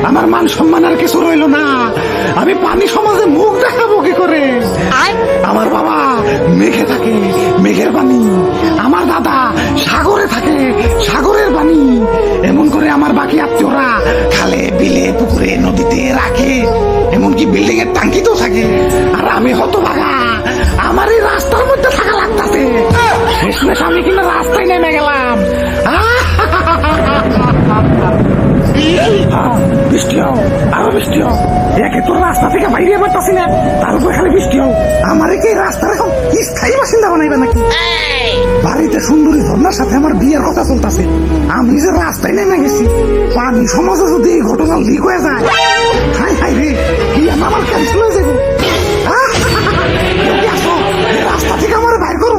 আমার মান সম্মান আর কিছু রইল না। আমি পানি সমাজে মুখ দেখাবো কি করে? আমার বাবা মেঘে থাকে, মেঘের পানি। আমার দাদা সাগরে থাকে, সাগরের পানি। এমন করে আমার বাকি আত্মীয়রা খালে, বিলে, পুকুরে, নদীতে রাখে, এমনকি বিল্ডিং এর টাঙ্কিতেও থাকে। আর আমি হতভাগা, আমার এই রাস্তার মধ্যে থাকা লাগতাছে। শেষমেশ আমি কিনা রাস্তায় নেমে গেলাম। বৃষ্টি হোক, আরো বৃষ্টি হোক। একে তোর রাস্তা থেকে বাইরে পারতাছি না, তার উপরে খালি বৃষ্টি হোক। আমার কি রাস্তার এখন স্থায়ী বাসিন্দা বানাইবে নাকি? বাড়িতে সুন্দরী ঝর্ণার সাথে আমার বিয়ের কথা চলতেছে, আমি যে রাস্তায় নেমে গেছি। পানি সমাজে যদি এই ঘটনা লিক হয়ে যায়, হাই হাই রে, কি আমার ক্যান্সেল হয়ে যাবে। রাস্তা থেকে আমার বাইর করো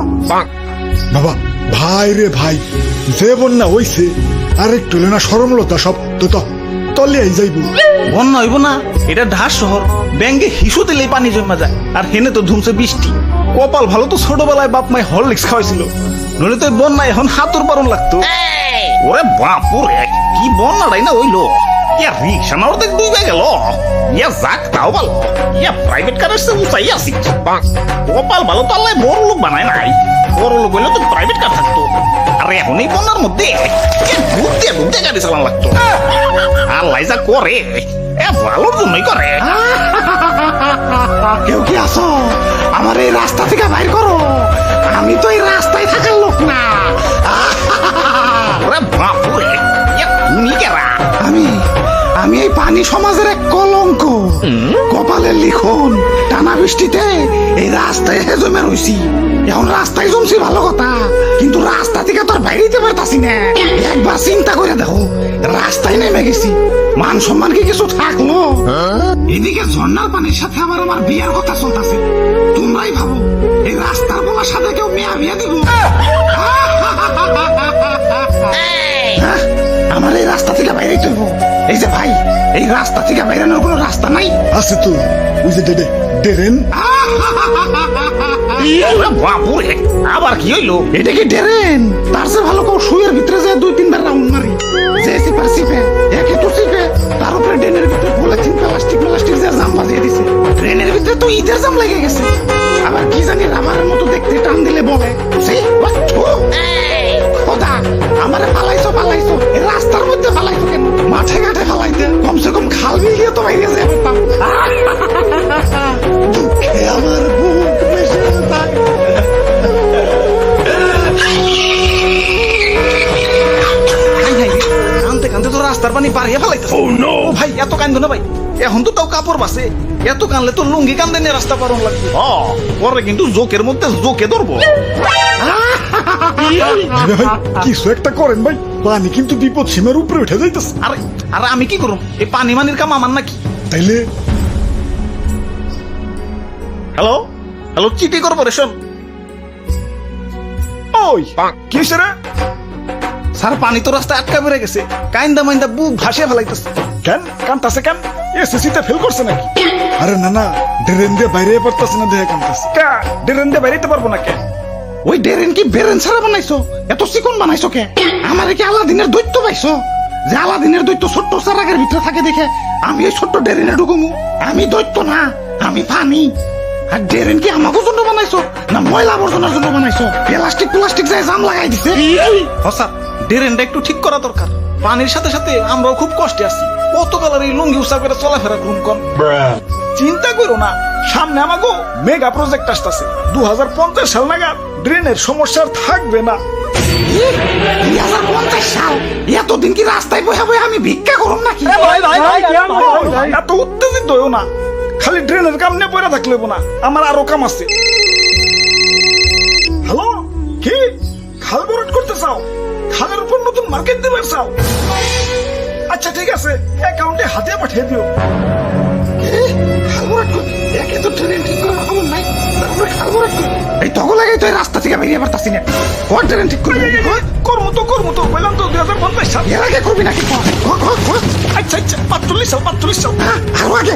বাবা। ভাই রে ভাই, যে বন্যা হইছে আর একটু না সরমলতা সব তো তলিয়াই যাইব। বন্যা হইব না, এটা ঢাস শহর। ব্যাঙ্গে হিসু দিলেই পানি জমা যায়, আর হেনে তো ধুমছে বৃষ্টি। কপাল ভালো তো ছোটবেলায় বাপ মাই হরলিক্স খাওয়াইছিল, নইলে তো বন্যা এখন হাতুর পারন লাগতো। ওরে বাপুরে, কি বন্যাটাই না হইলো। ইয়া রিক্সা না ওদের ডুবে গেল। ইয়া যাক তাও ভালো, ইয়া প্রাইভেট কারের সে উঁচাই আসি। কপাল ভালো তো আল্লাহ বড় লোক বানায় নাই। বড় লোক হইলে তো প্রাইভেট কার থাকতো। আর এখন এই বন্যার মধ্যে ঘুরতে ঘুরতে গাড়ি চালান লাগতো। আল্লাহ যা করে, ভালোর জন্যই করে। কেউ কি আসো? আমার এই রাস্তা থেকে বাইর করো, আমি তো এই রাস্তায় থাকার লোক না। ওরে বাপুরে, তুমি কেরা? আমি এই পানি সমাজের এক কলঙ্ক। কপালের লিখন, টানা বৃষ্টিতে এই রাস্তায় জমে রইছি। এখন রাস্তায় জমছি ভালো কথা, কিন্তু রাস্তা থেকে তো আর বাইরেতে পারতাছি না। একবার চিন্তা করে দেখো, রাস্তায় নেমে গেছি, মান সম্মান কি কিছু থাকলো? এদিকে ঝর্ণার পানির সাথে আবার আমার বিয়ার কথা চলতেছে। তোমরাই ভাবো, এই রাস্তার বলার সাথে কেউ বিয়া দিব? আমার এই রাস্তা থেকে বাইরে তৈব। এই যে ভাই, এই রাস্তা থেকে বাইরানোর কোনো রাস্তা নাই? আছে তো, ওই যে ডেরেন। বাপুরে, আবার কি হইলো? এটা কি ড্রেন? তার চেয়ে ভালো কেউ শুয়ের ভিতরে যায় 2-3 বার রাউন্ড মারি। যে সিপার সিপে, একে তো সিপে, তার উপরে ড্রেনের ভিতরে পলিথিন প্লাস্টিক যে জাম বাজিয়ে দিছে। ড্রেনের ভিতরে তো ঈদের জাম লেগে গেছে। আবার কি জানি রাবারের মতো দেখতে, টান দিলে বলে খোদা, আমারে পালাইছো এই রাস্তার মধ্যে পালাইছো কেন? মাঠে ঘাটে পালাইতে, কমসে কম খাল বিয়ে তো বাইরে যায়। দুঃখে আমার বুক বেশি কানতে কানতে তো রাস্তার পানি পার হয়ে ফেলাইতেছে। ও ভাই, এত কান্দো না ভাই, এখন তো তাও কাপড় বাসে। এত কানলে তো লুঙ্গি কান্দে নিয়ে রাস্তা পারন লাগবে। পরে কিন্তু জোকের মধ্যে জোকে ধরবো। কিছু একটা করেন ভাই, পানি কিন্তু বিপদ সীমার উপরে উঠে যাইতেছে। আরে আরে আমি কি করুম? এই পানি মানির কাম আমার নাকি? তাইলে হ্যালো হ্যালো, সিটি কর্পোরেশন। ওই কি হয়েছে রে? স্যার, পানি তো রাস্তায় আটকা বেড়ে গেছে। কাইন্দা মাইন্দা বুক ভাসিয়ে ফেলাইতেছে। কেন কান্তাছে? কেন এসএসসিতে ফেল করছে নাকি? আরে না না, ড্রেন দিয়ে বাইরে পড়তেছে না, দেখে কান্তাছে। ড্রেন দিয়ে বেরিয়ে পারবো না কে? ওই ড্রেন কি বেরেন ছাড়া বানাইছো? এত চিকন বানাইছো কে? আমার কি আলাদিনের দৈত্য পাইছো? যে আলাদিনের দৈত্য ছোট্ট চারাগের ভিতরে থাকে দেখে আমি এই ছোট্ট ড্রেনে ঢুকুমু? আমি দৈত্য না, আমি পানি। আর ড্রেন কি আমাকে জন্য বানাইছো না ময়লা আবর্জনার জন্য বানাইছো? প্লাস্টিক যায় জাম লাগাই দিছে। স্যার, ড্রেনটা একটু ঠিক করা দরকার। পানির সাথে সাথে আমরাও খুব কষ্টে আছি। কত কালার এই লুঙ্গি উৎসাহ করে চলাফেরা করুন কম। চিন্তা করো না, সামনে আমাকে মেগা প্রজেক্ট আসতেছে। 2050 সাল নাগাদ ড্রেনের সমস্যা আর থাকবে না। 2050 সাল? এতদিন কি রাস্তায় বসে বসে আমি ভিক্ষা করুম নাকি? এত উত্তেজিত হইও না, খালি ড্রেনের কাম নিয়ে পড়ে থাকলে না, আমার আরো কাম আছে। হ্যালো, কি খাল ভরাট করতে চাও? খালের উপর নতুন মার্কেট দিতে চাও? আচ্ছা ঠিক আছে, অ্যাকাউন্টে হাতে পাঠিয়ে দিও। একে তো ট্রেন ঠিক করার খবর নাই, তারপরে খাল ভরাট করি। এই তখন লাগে তো রাস্তা থেকে বেরিয়ে পারতাছি না। কোন ট্রেন ঠিক করবি? করবো তো বললাম তো 2050 সাল। এর আগে করবি নাকি? আচ্ছা 45 সাল। আরো আগে